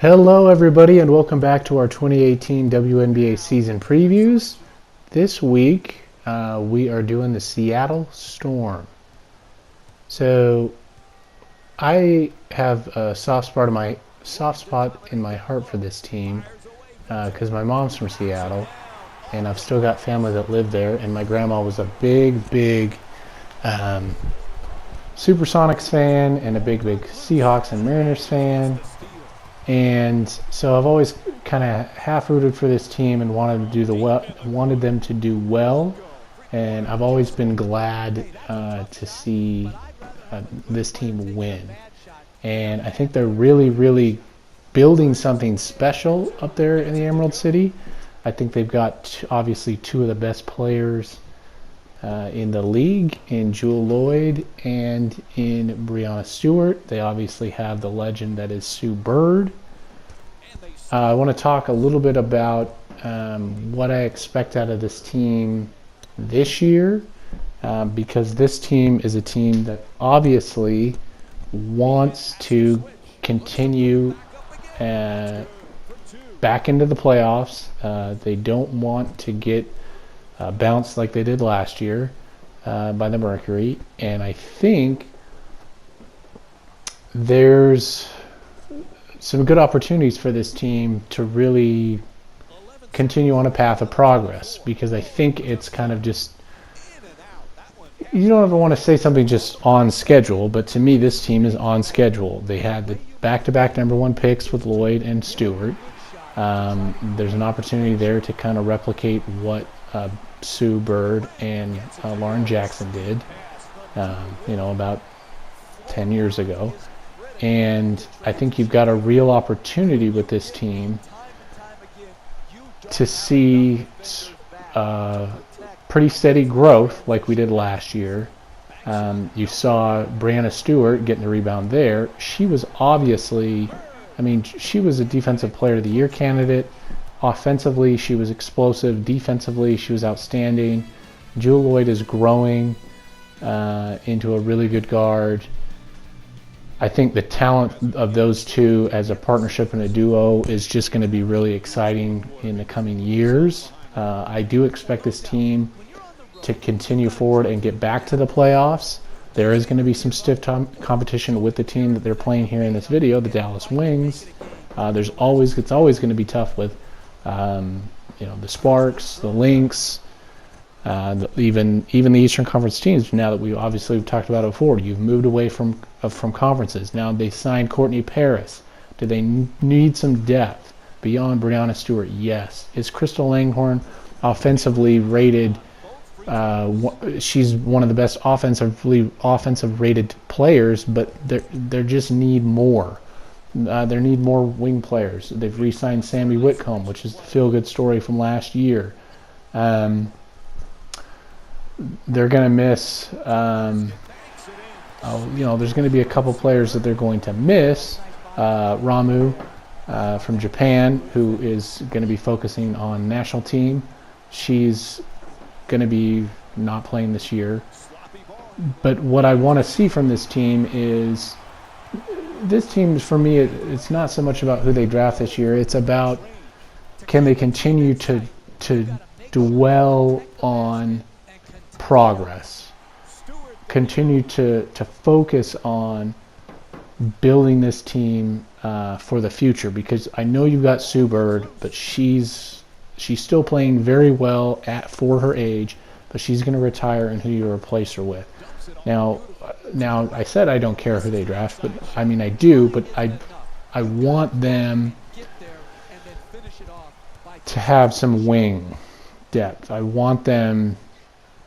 Hello, everybody, and welcome back to our 2018 WNBA season previews. This week, we are doing the Seattle Storm. So, I have a soft spot in my heart for this team because my mom's from Seattle, and I've still got family that live there. And my grandma was a big Supersonics fan and a big Seahawks and Mariners fan. And so I've always kind of half rooted for this team and wanted them to do well. And I've always been glad to see this team win. And I think they're really building something special up there in the Emerald City. I think they've got obviously two of the best players in the league, in Jewel Lloyd and in Breanna Stewart. They obviously have the legend that is Sue Bird. I want to talk a little bit about what I expect out of this team this year, because this team is a team that obviously wants to continue back into the playoffs. They don't want to get bounced like they did last year by the Mercury, and I think there's some good opportunities for this team to really continue on a path of progress, because I think it's kind of just, you don't ever want to say something just on schedule, but to me this team is on schedule. They had the back-to-back number one picks with Lloyd and Stewart. There's an opportunity there to kind of replicate what Sue Bird and Lauren Jackson did, about 10 years ago. And I think you've got a real opportunity with this team to see pretty steady growth like we did last year. You saw Breanna Stewart getting the rebound there. She was obviously, she was a Defensive Player of the Year candidate. Offensively, she was explosive. Defensively, she was outstanding. Jewel Lloyd is growing into a really good guard. I think the talent of those two as a partnership and a duo is just going to be really exciting in the coming years. I do expect this team to continue forward and get back to the playoffs. There is going to be some stiff competition with the team that they're playing here in this video, the Dallas Wings. It's always going to be tough with the Sparks, the Lynx, even the Eastern Conference teams. Now that we've talked about it before, you've moved away from conferences. Now they signed Courtney Paris. Do they need some depth beyond Breanna Stewart? Yes. Is Crystal Langhorne offensively rated? She's one of the best offensive rated players, but they just need more. They need more wing players. They've re-signed Sammy Whitcomb, which is the feel-good story from last year. They're going to miss. There's going to be a couple players that they're going to miss. Ramu from Japan, who is going to be focusing on national team. She's going to be not playing this year. But what I want to see from this team is, this team, for me, it's not so much about who they draft this year. It's about, can they continue to dwell on progress, continue to focus on building this team for the future, because I know you've got Sue Bird, but she's still playing very well for her age, but she's going to retire, and who you replace her with. Now I said I don't care who they draft, but I do, but I want them to have some wing depth. I want them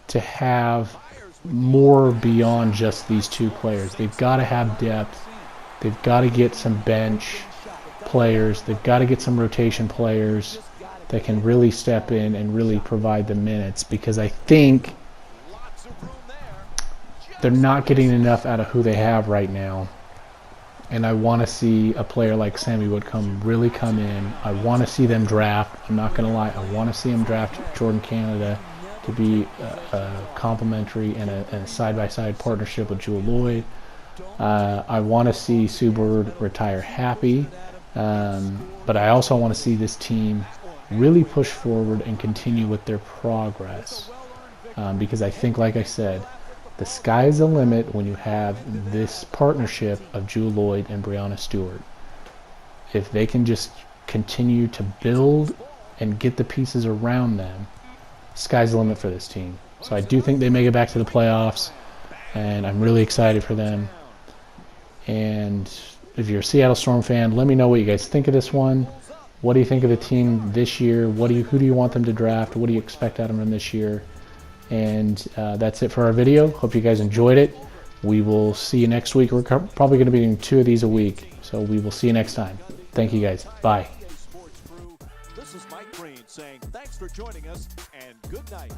to have more beyond just these two players. They've got to have depth. They've got to get some bench players. They've got to get some rotation players that can really step in and really provide the minutes, because I think they're not getting enough out of who they have right now. And I want to see a player like Sammy Whitcomb really come in. I want to see them draft. I'm not going to lie. I want to see them draft Jordan Canada to be a complementary and a side-by-side partnership with Jewel Lloyd. I want to see Sue Bird retire happy. But I also want to see this team really push forward and continue with their progress. Because I think, like I said, the sky's the limit when you have this partnership of Jewel Lloyd and Breanna Stewart. If they can just continue to build and get the pieces around them, sky's the limit for this team. So I do think they make it back to the playoffs, and I'm really excited for them. And if you're a Seattle Storm fan, let me know what you guys think of this one. What do you think of the team this year? Who do you want them to draft? What do you expect out of them this year? And that's it for our video. Hope you guys enjoyed it. We will see you next week. We're probably going to be doing 2 of these a week. So we will see you next time. Thank you guys. Bye. This is Mike Green saying thanks for joining us and good night.